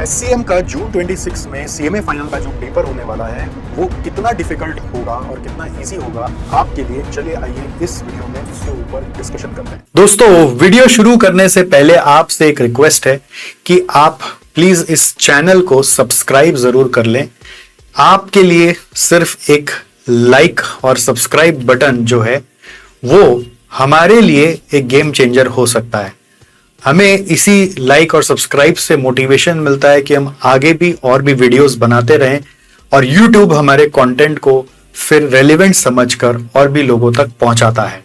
SCM का जून 26 में CMA final का जो पेपर होने वाला है वो कितना डिफिकल्ट होगा और कितना इजी होगा आपके लिए, चलिए आइए इस वीडियो में उसके ऊपर डिस्कशन करते हैं। दोस्तों, वीडियो शुरू करने से पहले आपसे एक रिक्वेस्ट है कि आप प्लीज इस चैनल को सब्सक्राइब जरूर कर लें। आपके लिए सिर्फ एक लाइक और सब्सक्राइब बटन जो है वो हमारे लिए एक गेम चेंजर हो सकता है। हमें इसी लाइक और सब्सक्राइब से मोटिवेशन मिलता है कि हम आगे भी और भी वीडियोस बनाते रहें और YouTube हमारे कंटेंट को फिर रेलेवेंट समझकर और भी लोगों तक पहुंचाता है।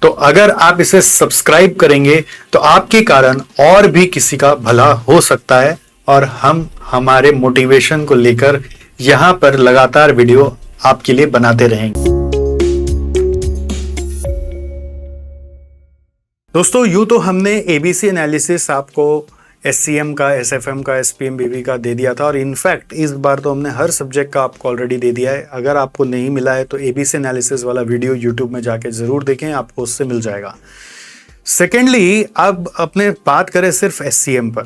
तो अगर आप इसे सब्सक्राइब करेंगे तो आपके कारण और भी किसी का भला हो सकता है और हम हमारे मोटिवेशन को लेकर यहां पर लगातार वीडियो आपके लिए बनाते रहेंगे। दोस्तों, यूं तो हमने एबीसी एनालिसिस आपको एससीएम का, एसएफएम का, एसपीएमबीवी का दे दिया था और इनफैक्ट इस बार तो हमने हर सब्जेक्ट का आपको ऑलरेडी दे दिया है। अगर आपको नहीं मिला है तो एबीसी एनालिसिस वाला वीडियो यूट्यूब में जाके जरूर देखें, आपको उससे मिल जाएगा। सेकेंडली, अब अपने बात करें सिर्फ एससीएम पर,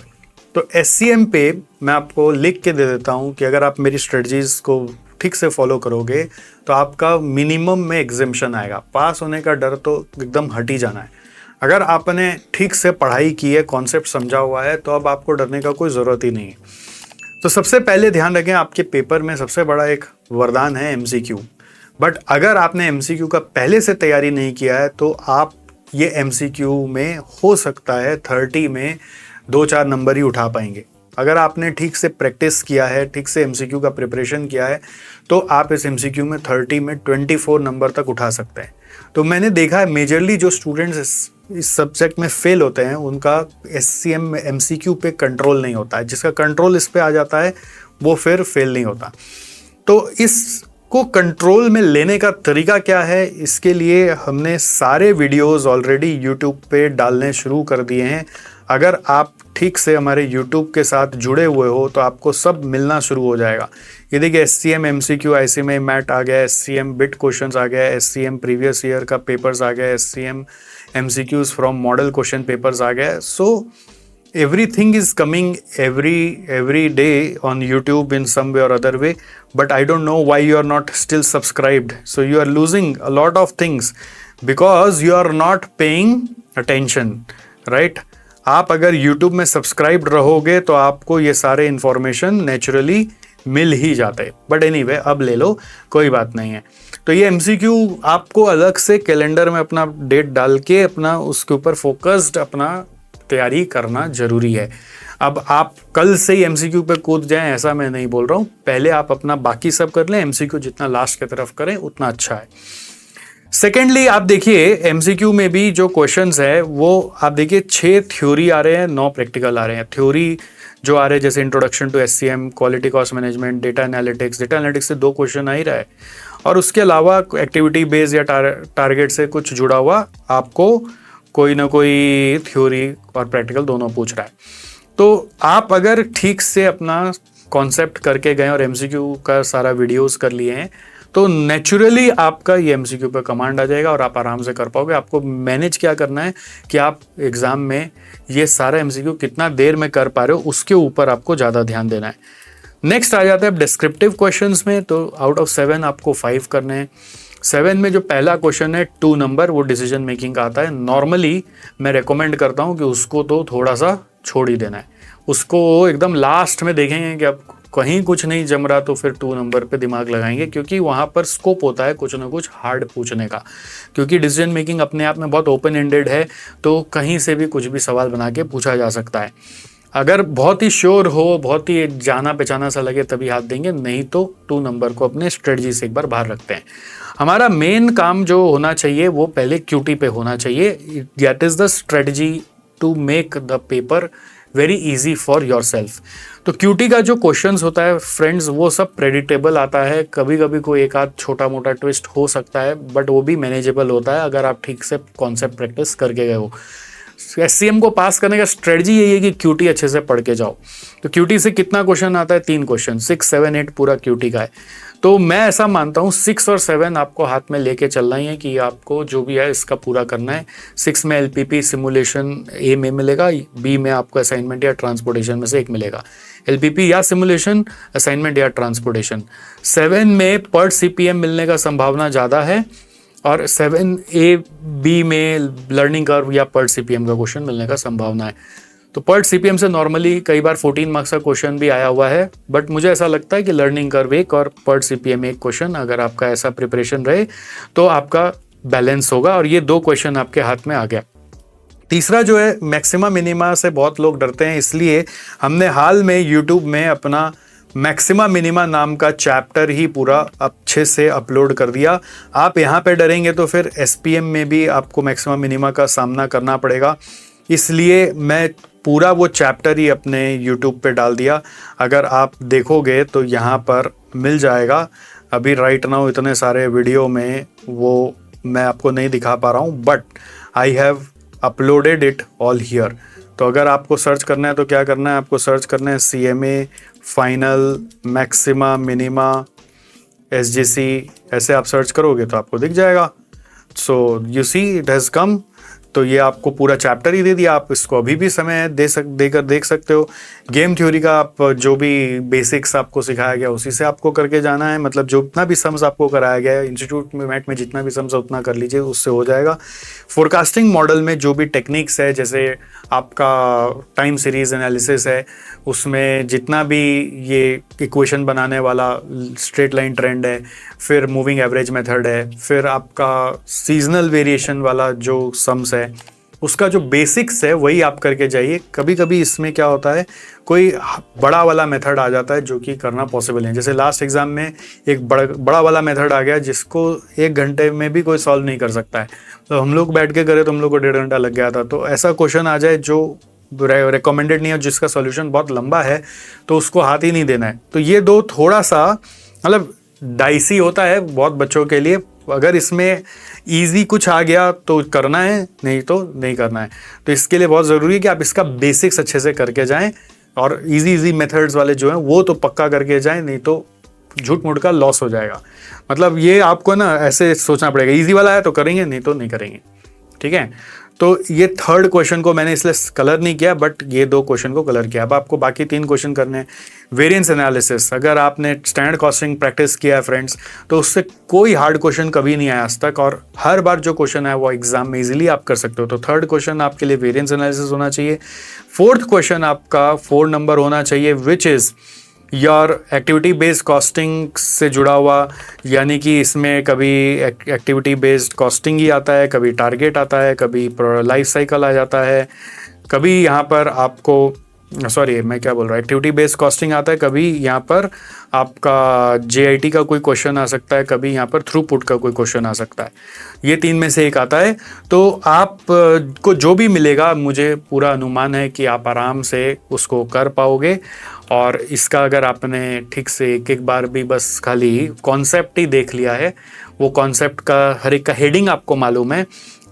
तो एससीएम पे मैं आपको लिख के दे देता हूँ कि अगर आप मेरी स्ट्रेटजीज को ठीक से फॉलो करोगे तो आपका मिनिमम में एग्जेम्पशन आएगा। पास होने का डर तो एकदम हट ही जाना है। अगर आपने ठीक से पढ़ाई की है, कॉन्सेप्ट समझा हुआ है, तो अब आपको डरने का कोई ज़रूरत ही नहीं है। तो सबसे पहले ध्यान रखें, आपके पेपर में सबसे बड़ा एक वरदान है एमसीक्यू। बट अगर आपने एमसीक्यू का पहले से तैयारी नहीं किया है तो आप ये एमसीक्यू में हो सकता है 30 में 2-4 नंबर ही उठा पाएंगे। अगर आपने ठीक से प्रैक्टिस किया है, ठीक से एमसीक्यू का प्रिपरेशन किया है, तो आप इस एमसीक्यू में 30 में 24 नंबर तक उठा सकते हैं। तो मैंने देखा है मेजरली जो स्टूडेंट्स इस सब्जेक्ट में फेल होते हैं उनका एससीएम में एमसीक्यू पे कंट्रोल नहीं होता है। जिसका कंट्रोल इस पे आ जाता है वो फिर फेल नहीं होता। तो इसको कंट्रोल में लेने का तरीका क्या है, इसके लिए हमने सारे वीडियोस ऑलरेडी यूट्यूब पे डालने शुरू कर दिए हैं। अगर आप ठीक से हमारे YouTube के साथ जुड़े हुए हो तो आपको सब मिलना शुरू हो जाएगा। ये देखिए, एससीएम एमसीक्यू, आईसीएमआई मैट आ गया, एससीएम बिट क्वेश्चंस आ गया, एससीएम प्रीवियस ईयर का पेपर्स आ गया, SCM MCQs from model question papers आ गया। So everything is coming every day on YouTube in some way or other way, but I don't know why you are not still subscribed. So you are losing a lot of things because you are not paying attention, right? आप अगर YouTube में subscribe रहोगे तो आपको ये सारे information naturally मिल ही जाते हैं। बट एनीवे, अब ले लो, कोई बात नहीं है। तो ये एमसीक्यू आपको अलग से कैलेंडर में अपना डेट डाल के अपना उसके ऊपर फोकस्ड अपना तैयारी करना जरूरी है। अब आप कल से ही एमसीक्यू पे कूद जाएं ऐसा मैं नहीं बोल रहा हूँ। पहले आप अपना बाकी सब कर लें, एमसीक्यू जितना लास्ट की तरफ करें उतना अच्छा है। सेकेंडली, आप देखिए एमसीक्यू में भी जो क्वेश्चंस है वो आप देखिए 6 थ्योरी आ रहे हैं, 9 प्रैक्टिकल आ रहे हैं। थ्योरी जो आ रहे हैं जैसे introduction to SCM, quality cost management, data analytics से 2 क्वेश्चन आ ही रहा है और उसके अलावा एक्टिविटी बेस्ड या टारगेट से कुछ जुड़ा हुआ आपको कोई ना कोई थ्योरी और प्रैक्टिकल दोनों पूछ रहा है। तो आप अगर ठीक से अपना कॉन्सेप्ट करके गए और एमसीक्यू का सारा वीडियोस कर लिए हैं तो नेचुरली आपका ये एमसीक्यू पे कमांड आ जाएगा और आप आराम से कर पाओगे। आपको मैनेज क्या करना है कि आप एग्जाम में ये सारा एमसीक्यू कितना देर में कर पा रहे हो उसके ऊपर आपको ज़्यादा ध्यान देना है। नेक्स्ट आ जाता है डिस्क्रिप्टिव क्वेश्चंस में। तो आउट ऑफ 7 आपको 5 करने हैं। 7 में जो पहला क्वेश्चन है 2 नंबर, वो डिसीजन मेकिंग का आता है। नॉर्मली मैं रेकमेंड करता हूँ कि उसको तो थोड़ा सा छोड़ ही देना है, उसको एकदम लास्ट में देखेंगे कि अब कहीं कुछ नहीं जम रहा तो फिर 2 नंबर पे दिमाग लगाएंगे, क्योंकि वहाँ पर स्कोप होता है कुछ ना कुछ हार्ड पूछने का। क्योंकि डिसीजन मेकिंग अपने आप में बहुत ओपन एंडेड है, तो कहीं से भी कुछ भी सवाल बना के पूछा जा सकता है। अगर बहुत ही श्योर हो, बहुत ही जाना पहचाना सा लगे तभी हाथ देंगे, नहीं तो 2 नंबर को अपने स्ट्रेटजी से एक बार बाहर रखते हैं। हमारा मेन काम जो होना चाहिए वो पहले क्यूटी पे होना चाहिए। That is the strategy to make the paper very easy for yourself. तो क्यूटी का जो क्वेश्चंस होता है फ्रेंड्स, वो सब प्रेडिक्टेबल आता है। कभी कभी कोई एक आध छोटा मोटा ट्विस्ट हो सकता है, बट वो भी मैनेजेबल होता है अगर आप ठीक से कॉन्सेप्ट प्रैक्टिस करके गए हो। एससीएम को पास करने का स्ट्रेटजी यही है कि क्यूटी अच्छे से पढ़ के जाओ। तो क्यूटी से कितना क्वेश्चन आता है? 3 क्वेश्चन, 6, 7, 8 पूरा क्यूटी का है। तो मैं ऐसा मानता हूँ 6 और 7 आपको हाथ में लेके चलना ही है कि आपको जो भी है इसका पूरा करना है। 6 में एलपीपी सिमुलेशन ए में मिलेगा, बी में आपको असाइनमेंट या ट्रांसपोर्टेशन में से एक मिलेगा। LPP या सिमुलेशन, असाइनमेंट या ट्रांसपोर्टेशन। 7 में पर CPM मिलने का संभावना ज़्यादा है और 7A-B में लर्निंग कर्व या पर CPM का क्वेश्चन मिलने का संभावना है। तो पर CPM से नॉर्मली कई बार 14 मार्क्स का क्वेश्चन भी आया हुआ है, बट मुझे ऐसा लगता है कि लर्निंग कर्व एक और पर CPM एक क्वेश्चन, अगर आपका ऐसा प्रिपरेशन रहे तो आपका बैलेंस होगा और ये 2 क्वेश्चन आपके हाथ में आ गया। तीसरा जो है मैक्सिमा मिनिमा से बहुत लोग डरते हैं, इसलिए हमने हाल में यूट्यूब में अपना मैक्सिमा मिनिमा नाम का चैप्टर ही पूरा अच्छे से अपलोड कर दिया। आप यहाँ पे डरेंगे तो फिर SPM में भी आपको मैक्सिमा मिनिमा का सामना करना पड़ेगा, इसलिए मैं पूरा वो चैप्टर ही अपने YouTube पे डाल दिया। अगर आप देखोगे तो यहाँ पर मिल जाएगा। अभी राइट नाउ इतने सारे वीडियो में वो मैं आपको नहीं दिखा पा रहा हूँ, but I have uploaded it all here. तो अगर आपको सर्च करना है तो क्या करना है, आपको सर्च करना है CMA final maxima minima SGC, ऐसे आप सर्च करोगे तो आपको दिख जाएगा। So you see it has come. तो ये आपको पूरा चैप्टर ही दे दिया, आप इसको अभी भी समय देकर देख सकते हो। गेम थ्योरी का आप जो भी बेसिक्स आपको सिखाया गया उसी से आपको करके जाना है, मतलब जो जितना भी सम्स आपको कराया गया है इंस्टीट्यूट में मैट में जितना भी सम्स है उतना कर लीजिए, उससे हो जाएगा। फोरकास्टिंग मॉडल में जो भी टेक्निक्स है, जैसे आपका टाइम सीरीज एनालिसिस है, उसमें जितना भी ये इक्वेशन बनाने वाला स्ट्रेट लाइन ट्रेंड है, फिर मूविंग एवरेज मेथड है, फिर आपका सीजनल वेरिएशन वाला जो सम्स है उसका जो बेसिक्स है वही आप करके जाइए। कभी कभी इसमें क्या होता है, कोई बड़ा वाला मेथड आ जाता है जो कि करना पॉसिबल है। जैसे लास्ट एग्जाम में एक बड़ा वाला मेथड आ गया जिसको 1 घंटे में भी कोई सॉल्व नहीं कर सकता है, तो हम लोग बैठ के करे तो हम लोग को 1.5 घंटा लग गया था। तो ऐसा क्वेश्चन आ जाए जो रिकमेंडेड नहीं है, जिसका सॉल्यूशन बहुत लंबा है, तो उसको हाथ ही नहीं देना है। तो ये 2 थोड़ा सा मतलब डाइसी होता है बहुत बच्चों के लिए। अगर इसमें इजी कुछ आ गया तो करना है, नहीं तो नहीं करना है। तो इसके लिए बहुत ज़रूरी है कि आप इसका बेसिक्स अच्छे से करके जाएं और इजी मेथड्स वाले जो हैं वो तो पक्का करके जाएं, नहीं तो झूठ मूठ का लॉस हो जाएगा। मतलब ये आपको ना ऐसे सोचना पड़ेगा, इजी वाला है तो करेंगे, नहीं तो नहीं करेंगे। ठीक है, तो ये 3rd क्वेश्चन को मैंने इसलिए कलर नहीं किया, बट ये 2 क्वेश्चन को कलर किया। अब आपको बाकी 3 क्वेश्चन करने हैं। वेरिएंस एनालिसिस, अगर आपने स्टैंडर्ड कॉस्टिंग प्रैक्टिस किया है फ्रेंड्स, तो उससे कोई हार्ड क्वेश्चन कभी नहीं आया आज तक, और हर बार जो क्वेश्चन है वो एग्जाम में इजीली आप कर सकते हो। तो 3rd क्वेश्चन आपके लिए वेरिएंस एनालिसिस होना चाहिए। 4th क्वेश्चन आपका 4 नंबर होना चाहिए, which is your activity based costing से जुड़ा हुआ, यानी कि इसमें कभी एक्टिविटी बेस्ड कॉस्टिंग ही आता है, कभी टारगेट आता है, कभी लाइफ साइकिल आ जाता है, कभी यहाँ पर आपको मैं क्या बोल रहा हूँ, एक्टिविटी बेस्ड कॉस्टिंग आता है, कभी यहाँ पर आपका JIT का कोई क्वेश्चन आ सकता है, कभी यहाँ पर थ्रूपुट का कोई क्वेश्चन आ सकता है। ये 3 में से एक आता है। तो आप को जो भी मिलेगा, मुझे पूरा अनुमान है कि आप आराम से उसको कर पाओगे। और इसका अगर आपने ठीक से एक बार भी बस खाली कॉन्सेप्ट ही देख लिया है, वो कॉन्सेप्ट का हर एक का हेडिंग आपको मालूम है,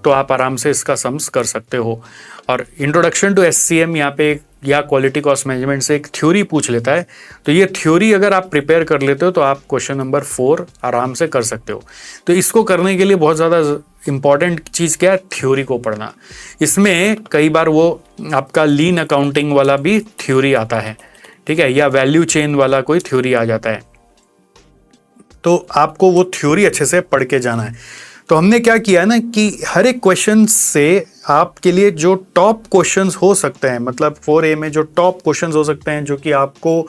तो आप आराम से इसका सम्स कर सकते हो। और इंट्रोडक्शन टू SCM यहाँ पे या क्वालिटी कॉस्ट मैनेजमेंट से एक थ्योरी पूछ लेता है, तो ये थ्योरी अगर आप प्रिपेयर कर लेते हो तो आप क्वेश्चन नंबर 4 आराम से कर सकते हो। तो इसको करने के लिए बहुत ज़्यादा इम्पॉर्टेंट चीज़ क्या है, थ्योरी को पढ़ना। इसमें कई बार वो आपका लीन अकाउंटिंग वाला भी थ्योरी आता है, ठीक है, या वैल्यू चेन वाला कोई थ्योरी आ जाता है, तो आपको वो थ्योरी अच्छे से पढ़ के जाना है। तो हमने क्या किया ना कि हर एक क्वेश्चन से आपके लिए जो टॉप क्वेश्चंस हो सकते हैं, मतलब 4A में जो टॉप क्वेश्चंस हो सकते हैं, जो कि आपको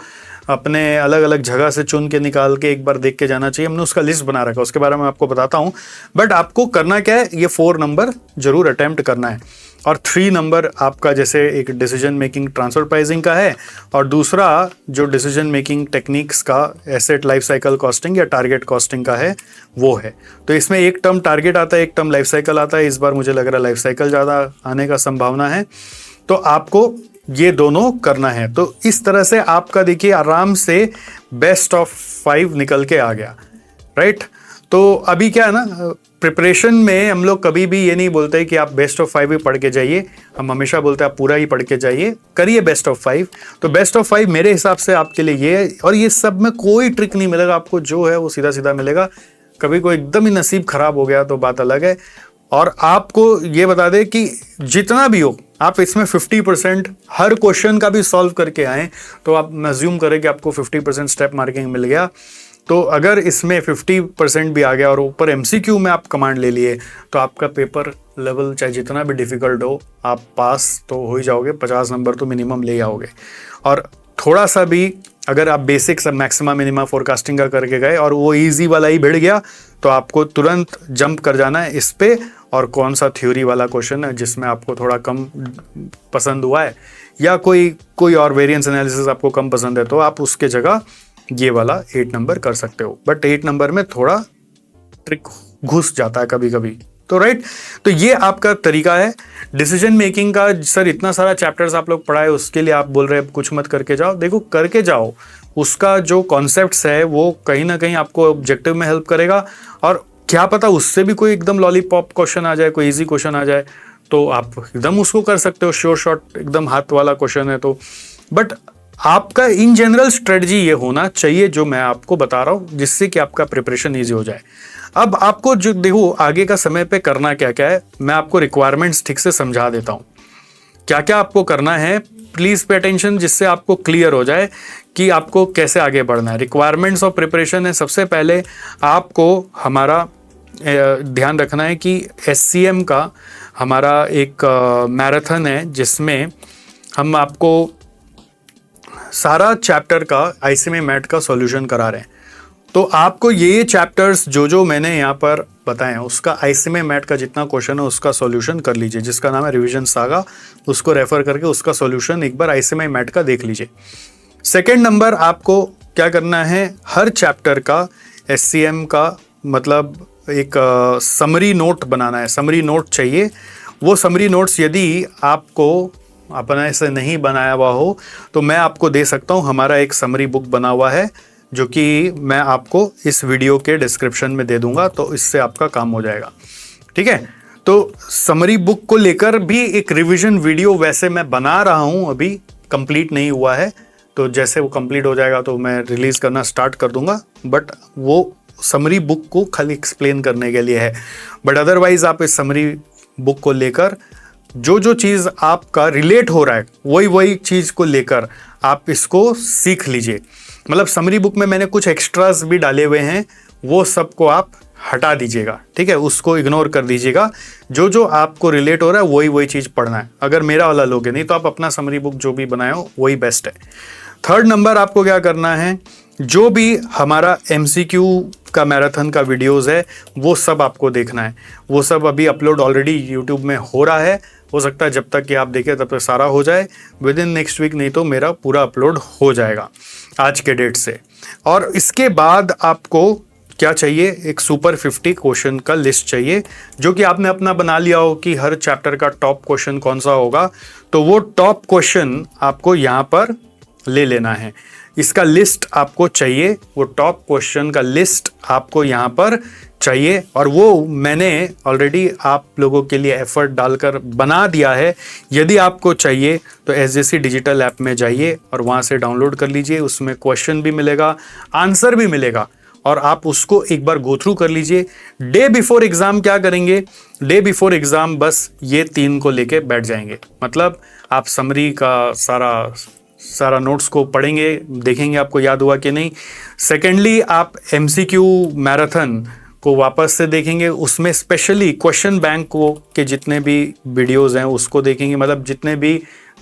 अपने अलग अलग जगह से चुन के निकाल के एक बार देख के जाना चाहिए, हमने उसका लिस्ट बना रखा है, उसके बारे में आपको बताता हूँ। बट आपको करना क्या है, ये 4 नंबर जरूर अटेम्प्ट करना है। और 3 नंबर आपका जैसे एक डिसीजन मेकिंग ट्रांसफर प्राइसिंग का है, और दूसरा जो डिसीजन मेकिंग टेक्निक्स का एसेट लाइफ साइकिल कॉस्टिंग या टारगेट कॉस्टिंग का है वो है। तो इसमें एक टर्म टारगेट आता है, एक टर्म लाइफ साइकिल आता है। इस बार मुझे लग रहा है लाइफ साइकिल ज़्यादा आने का संभावना है, तो आपको ये दोनों करना है। तो इस तरह से आपका देखिए आराम से बेस्ट ऑफ 5 निकल के आ गया, राइट। तो अभी क्या है ना, प्रिपरेशन में हम लोग कभी भी ये नहीं बोलते कि आप बेस्ट ऑफ 5 ही पढ़ के जाइए, हम हमेशा बोलते हैं आप पूरा ही पढ़ के जाइए, करिए बेस्ट ऑफ 5। तो बेस्ट ऑफ 5 मेरे हिसाब से आपके लिए ये है, और ये सब में कोई ट्रिक नहीं मिलेगा आपको, जो है वो सीधा सीधा मिलेगा। कभी कोई एकदम ही नसीब खराब हो गया तो बात अलग है, और आपको ये बता दें कि जितना भी हो आप इसमें 50% हर क्वेश्चन का भी सॉल्व करके आए तो आप अज्यूम करें कि आपको 50% स्टेप मार्किंग मिल गया। तो अगर इसमें 50% भी आ गया और ऊपर एमसीक्यू में आप कमांड ले लिए तो आपका पेपर लेवल चाहे जितना भी डिफिकल्ट हो आप पास तो हो ही जाओगे, 50 नंबर तो मिनिमम ले आओगे। और थोड़ा सा भी अगर आप बेसिक सब मैक्सिमा मिनिमा फोरकास्टिंग का करके गए और वो इजी वाला ही भिड़ गया तो आपको तुरंत जंप कर जाना है इस पे, और कौन सा थ्योरी वाला क्वेश्चन है जिसमें आपको थोड़ा कम पसंद हुआ है या कोई और वेरिएंस एनालिसिस आपको कम पसंद है तो आप उसके जगह ये वाला 8 नंबर कर सकते हो। बट 8 नंबर में थोड़ा ट्रिक घुस जाता है कभी कभी, तो राइट। तो ये आपका तरीका है डिसीजन मेकिंग का। सर इतना सारा चैप्टर्स आप लोग पढ़ाए उसके लिए आप बोल रहे हैं कुछ मत करके जाओ, देखो करके जाओ, उसका जो कॉन्सेप्ट्स है वो कहीं ना कहीं आपको ऑब्जेक्टिव में हेल्प करेगा। और क्या पता उससे भी कोई एकदम लॉलीपॉप क्वेश्चन आ जाए, कोई इजी क्वेश्चन आ जाए तो आप एकदम उसको कर सकते हो, श्योर शॉट एकदम हाथ वाला क्वेश्चन है तो। बट आपका इन जनरल स्ट्रेटजी ये होना चाहिए जो मैं आपको बता रहा हूं, जिससे कि आपका प्रिपरेशन ईजी हो जाए। अब आपको जो देखो आगे का समय पे करना क्या क्या है, मैं आपको रिक्वायरमेंट्स ठीक से समझा देता हूं क्या क्या आपको करना है। प्लीज पे अटेंशन, जिससे आपको क्लियर हो जाए कि आपको कैसे आगे बढ़ना है। रिक्वायरमेंट्स ऑफ प्रिपरेशन है, सबसे पहले आपको हमारा ध्यान रखना है कि SCM का हमारा एक मैराथन है जिसमें हम आपको सारा चैप्टर का ICMA मैट का सॉल्यूशन करा रहे हैं। तो आपको ये चैप्टर्स जो मैंने यहाँ पर बताए हैं उसका ICMA मैट का जितना क्वेश्चन है उसका सॉल्यूशन कर लीजिए, जिसका नाम है रिवीजन सागा, उसको रेफर करके उसका सॉल्यूशन एक बार ICMA मैट का देख लीजिए। सेकेंड नंबर आपको क्या करना है, हर चैप्टर का SCM का मतलब एक समरी नोट बनाना है, समरी नोट चाहिए। वो समरी नोट्स यदि आपको अपने से नहीं बनाया हुआ हो तो मैं आपको दे सकता हूँ, हमारा एक समरी बुक बना हुआ है जो कि मैं आपको इस वीडियो के डिस्क्रिप्शन में दे दूंगा, तो इससे आपका काम हो जाएगा, ठीक है। तो समरी बुक को लेकर भी एक रिवीजन वीडियो वैसे मैं बना रहा हूँ, अभी कंप्लीट नहीं हुआ है, तो जैसे वो कंप्लीट हो जाएगा तो मैं रिलीज करना स्टार्ट कर दूंगा। बट वो समरी बुक को खाली एक्सप्लेन करने के लिए है। बट अदरवाइज आप इस समरी बुक को लेकर जो चीज़ आपका रिलेट हो रहा है वही चीज़ को लेकर आप इसको सीख लीजिए। मतलब समरी बुक में मैंने कुछ एक्स्ट्रास भी डाले हुए हैं, वो सबको आप हटा दीजिएगा, ठीक है, उसको इग्नोर कर दीजिएगा। जो आपको रिलेट हो रहा है वही चीज़ पढ़ना है। अगर मेरा वाला लोगे, नहीं तो आप अपना समरी बुक जो भी बनाए हो वही बेस्ट है। थर्ड नंबर आपको क्या करना है, जो भी हमारा MCQ का मैराथन का वीडियोस है वो सब आपको देखना है। वो सब अभी अपलोड ऑलरेडी यूट्यूब में हो रहा है, हो सकता है जब तक कि आप देखें तब तक सारा हो जाए, विद इन नेक्स्ट वीक, नहीं तो मेरा पूरा अपलोड हो जाएगा आज के डेट से। और इसके बाद आपको क्या चाहिए, एक सुपर 50 क्वेश्चन का लिस्ट चाहिए, जो कि आपने अपना बना लिया हो कि हर चैप्टर का टॉप क्वेश्चन कौन सा होगा, तो वो टॉप क्वेश्चन आपको यहाँ पर ले लेना है। इसका लिस्ट आपको चाहिए, वो टॉप क्वेश्चन का लिस्ट आपको यहाँ पर चाहिए, और वो मैंने ऑलरेडी आप लोगों के लिए एफर्ट डालकर बना दिया है। यदि आपको चाहिए तो SJC डिजिटल ऐप में जाइए और वहाँ से डाउनलोड कर लीजिए। उसमें क्वेश्चन भी मिलेगा, आंसर भी मिलेगा, और आप उसको एक बार गो थ्रू कर लीजिए। डे बिफोर एग्जाम क्या करेंगे, डे बिफोर एग्जाम बस ये 3 को लेके बैठ जाएंगे। मतलब आप समरी का सारा नोट्स को पढ़ेंगे, देखेंगे आपको याद हुआ कि नहीं। सेकेंडली आप MCQ मैराथन को वापस से देखेंगे, उसमें स्पेशली क्वेश्चन बैंक को के जितने भी वीडियोस हैं उसको देखेंगे, मतलब जितने भी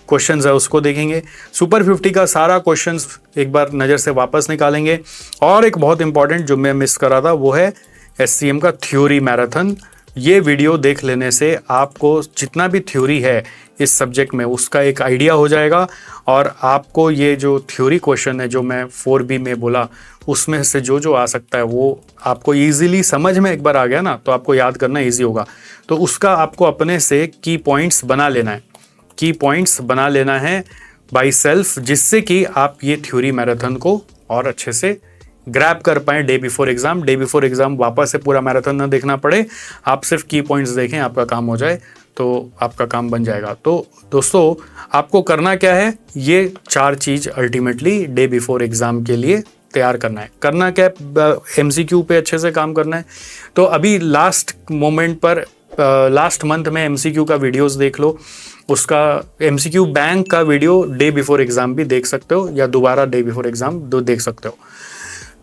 क्वेश्चंस है उसको देखेंगे। सुपर 50 का सारा क्वेश्चंस एक बार नज़र से वापस निकालेंगे। और एक बहुत इंपॉर्टेंट जो मैं मिस कर रहा था वो है SCM का थ्योरी मैराथन। ये वीडियो देख लेने से आपको जितना भी थ्योरी है इस सब्जेक्ट में उसका एक आइडिया हो जाएगा, और आपको ये जो थ्योरी क्वेश्चन है जो मैं 4B में बोला उसमें से जो आ सकता है वो आपको ईजिली समझ में एक बार आ गया ना, तो आपको याद करना ईजी होगा। तो उसका आपको अपने से की पॉइंट्स बना लेना है, की पॉइंट्स बना लेना है बाई सेल्फ, जिससे कि आप ये थ्योरी मैराथन को और अच्छे से ग्रैब कर पाएँ day before exam. Day before exam वापस से पूरा मैराथन ना देखना पड़े, आप सिर्फ की पॉइंट्स देखें, आपका काम हो जाए तो आपका काम बन जाएगा। तो दोस्तों आपको करना क्या है, ये 4 चीज़ अल्टीमेटली डे बिफोर एग्जाम के लिए तैयार करना है। करना क्या है, MCQ पे अच्छे से काम करना है। तो अभी लास्ट मोमेंट पर लास्ट मंथ में MCQ का वीडियोस देख लो, उसका MCQ बैंक का वीडियो डे बिफोर एग्जाम भी देख सकते हो, या दोबारा डे बिफोर एग्जाम देख सकते हो।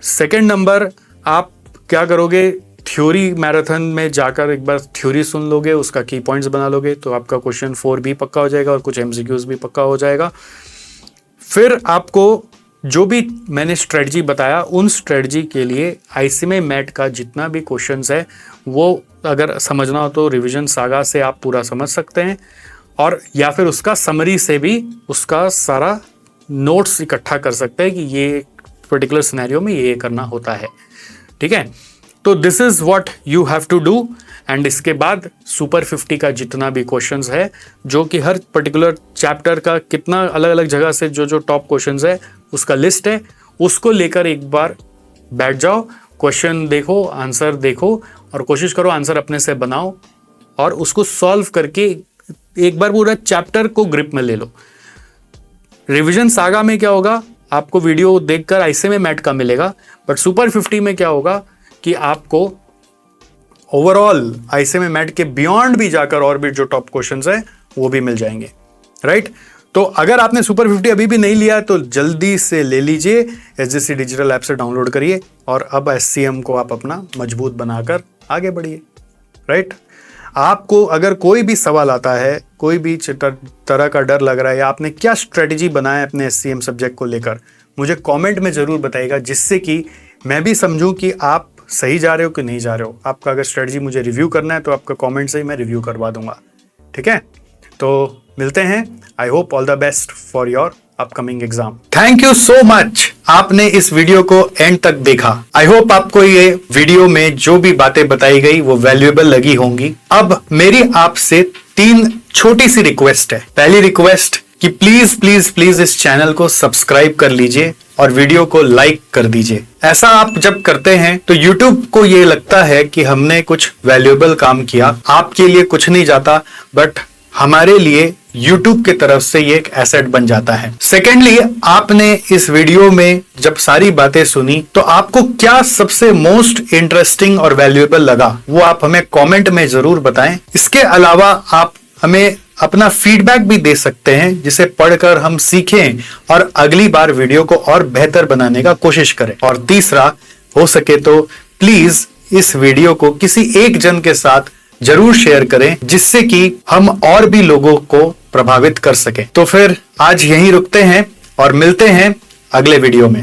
सेकंड नंबर, आप क्या करोगे, थ्योरी मैराथन में जाकर एक बार थ्योरी सुन लोगे, उसका की पॉइंट्स बना लोगे, तो आपका क्वेश्चन 4 भी पक्का हो जाएगा और कुछ MCQs भी पक्का हो जाएगा। फिर आपको जो भी मैंने स्ट्रेटजी बताया, उन स्ट्रेटजी के लिए ICMA मैट का जितना भी क्वेश्चंस है वो अगर समझना हो तो रिवीजन सागा से आप पूरा समझ सकते हैं, और या फिर उसका समरी से भी उसका सारा नोट्स इकट्ठा कर सकते हैं कि ये पर्टिकुलर सिनेरियो में ये करना होता है। ठीक है, तो this is what you have to do. And इसके बाद सुपर 50 का जितना भी क्वेश्चंस है, जो कि हर पर्टिकुलर चैप्टर का कितना अलग अलग जगह से जो जो टॉप क्वेश्चंस है उसका लिस्ट है, उसको लेकर एक बार बैठ जाओ, क्वेश्चन देखो, आंसर देखो, और कोशिश करो आंसर अपने से बनाओ और उसको सॉल्व करके एक बार पूरा चैप्टर को ग्रिप में ले लो। रिवीजन सागा में क्या होगा, आपको वीडियो देखकर ICMA मैट का मिलेगा, बट सुपर 50 में क्या होगा कि आपको ओवरऑल ICMA मैट के बियॉन्ड भी जाकर और भी जो टॉप क्वेश्चंस है वो भी मिल जाएंगे। राइट, तो अगर आपने सुपर 50 अभी भी नहीं लिया तो जल्दी से ले लीजिए, SGC डिजिटल ऐप से डाउनलोड करिए और अब SCM को आप अपना मजबूत बनाकर आगे बढ़िए। राइट, आपको अगर कोई भी सवाल आता है, कोई भी तरह का डर लग रहा है, या आपने क्या स्ट्रेटेजी बनाया है अपने SCM सब्जेक्ट को लेकर, मुझे कमेंट में ज़रूर बताइएगा, जिससे कि मैं भी समझूं कि आप सही जा रहे हो कि नहीं जा रहे हो। आपका अगर स्ट्रेटजी मुझे रिव्यू करना है तो आपका कमेंट से ही मैं रिव्यू करवा दूंगा। ठीक है, तो मिलते हैं। I hope all the best for your upcoming exam. Thank you so much, आपने इस वीडियो को एंड तक देखा। आई होप आपको ये वीडियो में जो भी बातें बताई गई वो वैल्यूएबल लगी होंगी। अब मेरी आपसे 3 छोटी सी रिक्वेस्ट है। पहली रिक्वेस्ट कि प्लीज प्लीज प्लीज इस चैनल को सब्सक्राइब कर लीजिए और वीडियो को लाइक कर दीजिए। ऐसा आप जब करते हैं तो YouTube को ये लगता है कि हमने कुछ वैल्यूएबल काम किया। आपके लिए कुछ नहीं जाता, बट हमारे लिए YouTube के तरफ से ये एक एसेट बन जाता है। सेकेंडली, आपने इस वीडियो में जब सारी बातें सुनी तो आपको क्या सबसे मोस्ट इंटरेस्टिंग और वैल्यूएबल लगा, वो आप हमें कमेंट में जरूर बताएं। इसके अलावा आप हमें अपना फीडबैक भी दे सकते हैं, जिसे पढ़कर हम सीखें और अगली बार वीडियो को और बेहतर बनाने का कोशिश करें। और तीसरा, हो सके तो प्लीज इस वीडियो को किसी एक जन के साथ जरूर शेयर करें, जिससे कि हम और भी लोगों को प्रभावित कर सकें। तो फिर आज यहीं रुकते हैं और मिलते हैं अगले वीडियो में।